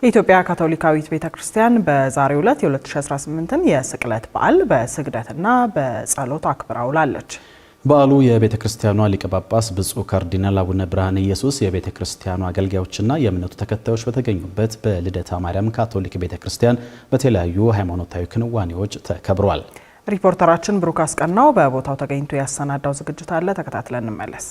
የኢትዮጵያ ካቶሊካዊት ቤተክርስቲያን በዛሬው ዕለት የ2018ን የስቅለት በዓል በስግደትና በጸሎት አክብራ ውላለች። በዓሉ የቤተክርስቲያኗ ሊቀ ጳጳስ ብፁዕ ካርዲናል አቡነ ብርሃነ ኢየሱስ የቤተክርስቲያኗ አገልጋዮችና የእምነቱ ተከታዮች በተገኙበት በልደታ ማርያም ካቶሊክ ቤተክርስቲያን በተለያዩ ሃይማኖታዊ ክንዋኔዎች ተከብሯል። ሪፖርተራችን ብሩክ አስቀናው በቦታው ተገኝቶ ያሰናዳው ዝግጅት አለ፣ ተከታትለን እንመለስ።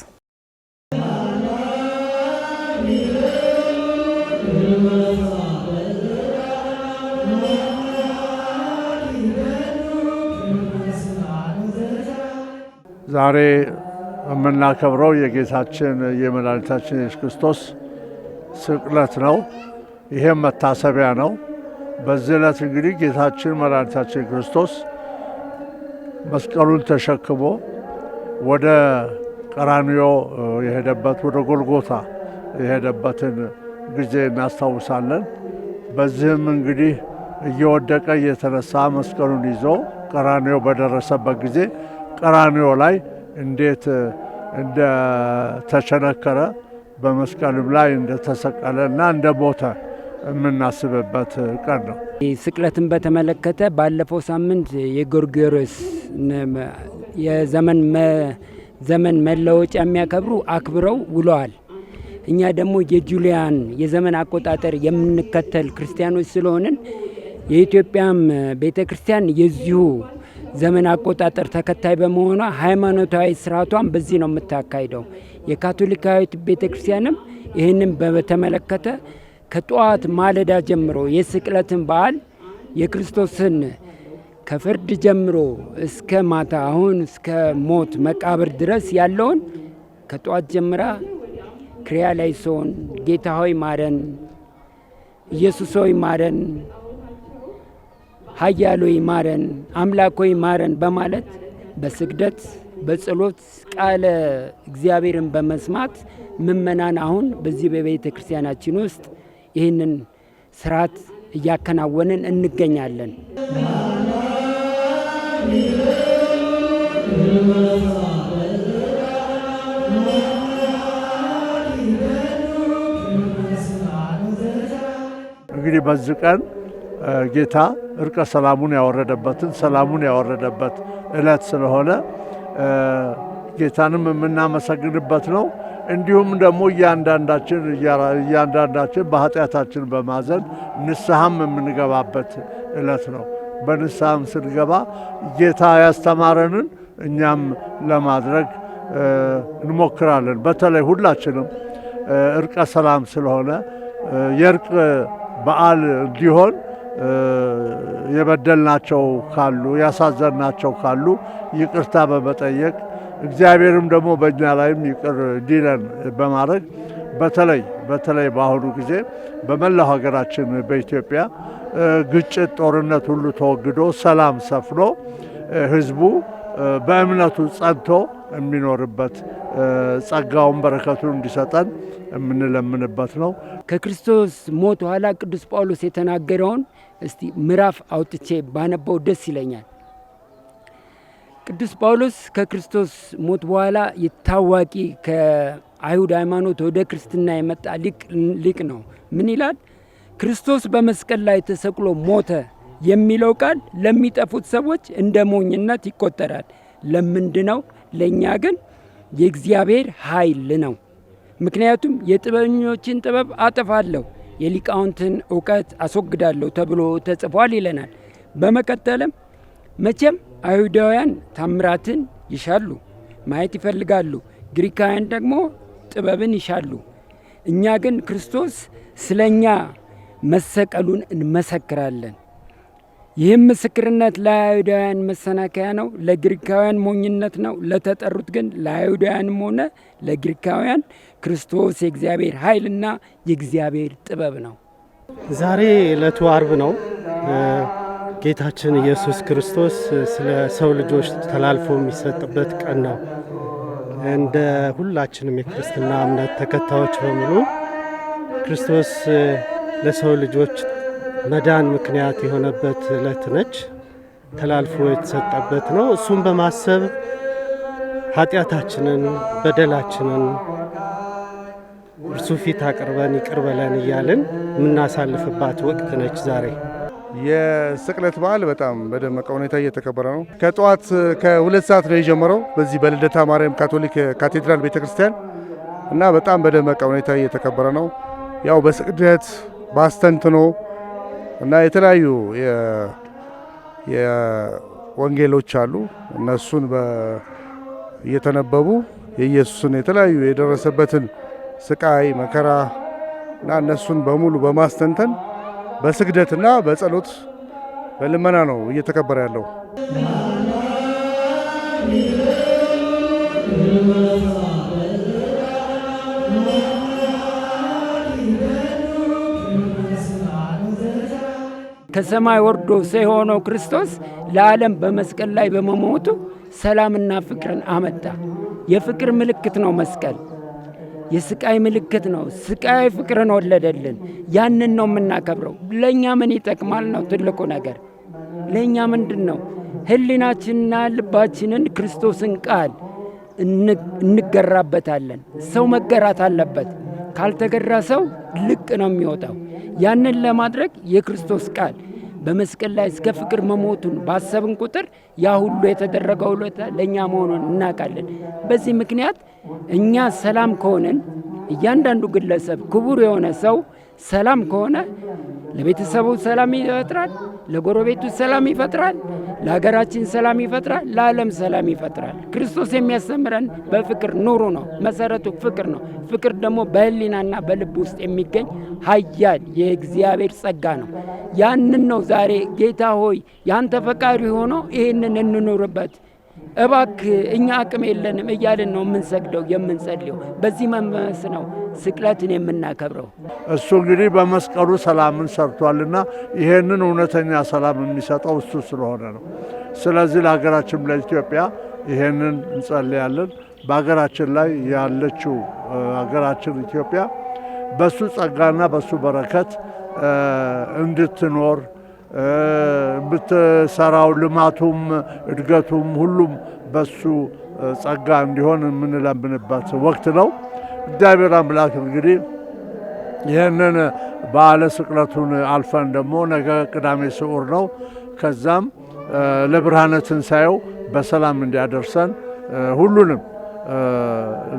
ዛሬ የምናከብረው የጌታችን የመድኃኒታችን ኢየሱስ ክርስቶስ ስቅለት ነው። ይሄም መታሰቢያ ነው። በዚህ ዕለት እንግዲህ ጌታችን መድኃኒታችን ክርስቶስ መስቀሉን ተሸክሞ ወደ ቀራንዮ የሄደበት ወደ ጎልጎታ የሄደበትን ጊዜ እናስታውሳለን። በዚህም እንግዲህ እየወደቀ እየተነሳ መስቀሉን ይዞ ቀራንዮ በደረሰበት ጊዜ ቀራንዮ ላይ እንዴት እንደተቸነከረ በመስቀልም ላይ እንደተሰቀለ እና እንደሞተ የምናስብበት ቀን ነው። ስቅለትን በተመለከተ ባለፈው ሳምንት የጎርጎርዮስ የዘመን መለወጫ የሚያከብሩ አክብረው ውለዋል። እኛ ደግሞ የጁሊያን የዘመን አቆጣጠር የምንከተል ክርስቲያኖች ስለሆንን የኢትዮጵያም ቤተክርስቲያን የዚሁ ዘመን አቆጣጠር ተከታይ በመሆኗ ሃይማኖታዊ ስርዓቷን በዚህ ነው የምታካሂደው። የካቶሊካዊት ቤተክርስቲያንም ይህንን በተመለከተ ከጠዋት ማለዳ ጀምሮ የስቅለትን በዓል የክርስቶስን ከፍርድ ጀምሮ እስከ ማታ አሁን እስከ ሞት መቃብር ድረስ ያለውን ከጠዋት ጀምራ ክሪያ ላይ ሶን ጌታ ሆይ ማረን፣ ኢየሱስ ሆይ ማረን፣ ኃያል ሆይ ማረን፣ አምላክ ሆይ ማረን በማለት በስግደት በጸሎት ቃለ እግዚአብሔርን በመስማት ምእመናን አሁን በዚህ በቤተ ክርስቲያናችን ውስጥ ይህንን ስርዓት እያከናወንን እንገኛለን። እንግዲህ በዚህ ቀን ጌታ እርቀ ሰላሙን ያወረደበት ዕለት ስለሆነ ጌታንም የምናመሰግንበት ነው። እንዲሁም ደግሞ እያንዳንዳችን በኃጢአታችን በማዘን ንስሐም የምንገባበት ዕለት ነው። በንስሐም ስንገባ ጌታ ያስተማረንን እኛም ለማድረግ እንሞክራለን። በተለይ ሁላችንም እርቀ ሰላም ስለሆነ የእርቅ በዓል እንዲሆን የበደልናቸው ካሉ ያሳዘንናቸው ካሉ ይቅርታ በመጠየቅ እግዚአብሔርም ደግሞ በእኛ ላይም ይቅር እንዲለን በማድረግ በተለይ በአሁኑ ጊዜ በመላው ሀገራችን በኢትዮጵያ ግጭት፣ ጦርነት ሁሉ ተወግዶ ሰላም ሰፍኖ ሕዝቡ በእምነቱ ጸንቶ የሚኖርበት ጸጋውን በረከቱን እንዲሰጠን የምንለምንበት ነው። ከክርስቶስ ሞት በኋላ ቅዱስ ጳውሎስ የተናገረውን እስቲ ምዕራፍ አውጥቼ ባነበው ደስ ይለኛል። ቅዱስ ጳውሎስ ከክርስቶስ ሞት በኋላ የታዋቂ ከአይሁድ ሃይማኖት ወደ ክርስትና የመጣ ሊቅ ነው። ምን ይላል? ክርስቶስ በመስቀል ላይ ተሰቅሎ ሞተ የሚለው ቃል ለሚጠፉት ሰዎች እንደ ሞኝነት ይቆጠራል። ለምንድነው? ለእኛ ግን የእግዚአብሔር ኃይል ነው። ምክንያቱም የጥበበኞችን ጥበብ አጠፋለሁ፣ የሊቃውንትን እውቀት አስወግዳለሁ ተብሎ ተጽፏል ይለናል። በመቀጠልም መቼም አይሁዳውያን ታምራትን ይሻሉ፣ ማየት ይፈልጋሉ፣ ግሪካውያን ደግሞ ጥበብን ይሻሉ። እኛ ግን ክርስቶስ ስለኛ መሰቀሉን እንመሰክራለን። ይህም ምስክርነት ለአይሁዳውያን መሰናከያ ነው፣ ለግሪካውያን ሞኝነት ነው። ለተጠሩት ግን ለአይሁዳውያንም ሆነ ለግሪካውያን ክርስቶስ የእግዚአብሔር ኃይልና የእግዚአብሔር ጥበብ ነው። ዛሬ ዕለቱ አርብ ነው። ጌታችን ኢየሱስ ክርስቶስ ስለ ሰው ልጆች ተላልፎ የሚሰጥበት ቀን ነው። እንደ ሁላችንም የክርስትና እምነት ተከታዮች በሙሉ ክርስቶስ ለሰው ልጆች መዳን ምክንያት የሆነበት ዕለት ነች። ተላልፎ የተሰጠበት ነው። እሱም በማሰብ ኃጢአታችንን፣ በደላችንን እርሱ ፊት አቅርበን ይቅር በለን እያልን የምናሳልፍባት ወቅት ነች ዛሬ። የስቅለት በዓል በጣም በደመቀ ሁኔታ እየተከበረ ነው። ከጠዋት ከ2 ሰዓት ነው የጀመረው በዚህ በልደታ ማርያም ካቶሊክ ካቴድራል ቤተክርስቲያን እና በጣም በደመቀ ሁኔታ እየተከበረ ነው። ያው በስግደት ባስተንትኖ እና የተለያዩ የወንጌሎች አሉ እነሱን እየተነበቡ የኢየሱስን የተለያዩ የደረሰበትን ስቃይ መከራ እና እነሱን በሙሉ በማስተንተን በስግደትና በጸሎት በልመና ነው እየተከበረ ያለው። ከሰማይ ወርዶ ሰው የሆነው ክርስቶስ ለዓለም በመስቀል ላይ በመሞቱ ሰላምና ፍቅርን አመጣ። የፍቅር ምልክት ነው መስቀል። የስቃይ ምልክት ነው። ስቃይ ፍቅርን ወለደልን። ያንን ነው የምናከብረው። ለእኛ ምን ይጠቅማል ነው ትልቁ ነገር። ለእኛ ምንድን ነው? ህሊናችንና ልባችንን ክርስቶስን ቃል እንገራበታለን። ሰው መገራት አለበት። ካልተገራ ሰው ልቅ ነው የሚወጣው። ያንን ለማድረግ የክርስቶስ ቃል በመስቀል ላይ እስከ ፍቅር መሞቱን ባሰብን ቁጥር ያ ሁሉ የተደረገው ውለታ ለእኛ መሆኑን እናውቃለን። በዚህ ምክንያት እኛ ሰላም ከሆንን እያንዳንዱ ግለሰብ ክቡር የሆነ ሰው ሰላም ከሆነ ለቤተሰቡ ሰላም ይፈጥራል፣ ለጎረቤቱ ሰላም ይፈጥራል፣ ለሀገራችን ሰላም ይፈጥራል፣ ለዓለም ሰላም ይፈጥራል። ክርስቶስ የሚያስተምረን በፍቅር ኑሩ ነው። መሰረቱ ፍቅር ነው። ፍቅር ደግሞ በህሊናና በልብ ውስጥ የሚገኝ ኃያል የእግዚአብሔር ጸጋ ነው። ያንን ነው ዛሬ ጌታ ሆይ ያንተ ፈቃድ ሆኖ ይህንን እንኑርበት እባክህ እኛ አቅም የለንም እያልን ነው የምንሰግደው የምንጸልየው። በዚህ መንፈስ ነው ስቅለትን የምናከብረው። እሱ እንግዲህ በመስቀሉ ሰላምን ሰርቷልና ይሄንን እውነተኛ ሰላም የሚሰጠው እሱ ስለሆነ ነው። ስለዚህ ለሀገራችን ለኢትዮጵያ ይሄንን እንጸልያለን። በሀገራችን ላይ ያለችው ሀገራችን ኢትዮጵያ በሱ ጸጋና በሱ በረከት እንድትኖር ብትሰራው ልማቱም እድገቱም ሁሉም በሱ ጸጋ እንዲሆን የምንለምንበት ወቅት ነው። እግዚአብሔር አምላክ እንግዲህ ይህንን በዓለ ስቅለቱን አልፈን ደግሞ ነገ ቅዳሜ ስዑር ነው። ከዛም ለብርሃነ ትንሣኤው በሰላም እንዲያደርሰን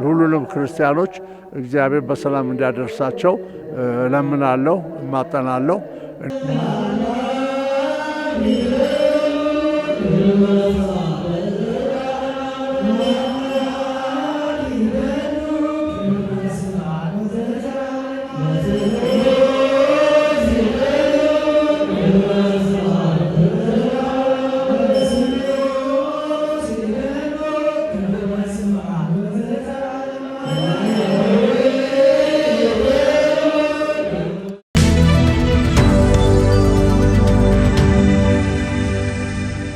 ሁሉንም ክርስቲያኖች እግዚአብሔር በሰላም እንዲያደርሳቸው እለምናለሁ፣ እማጠናለሁ። Amen.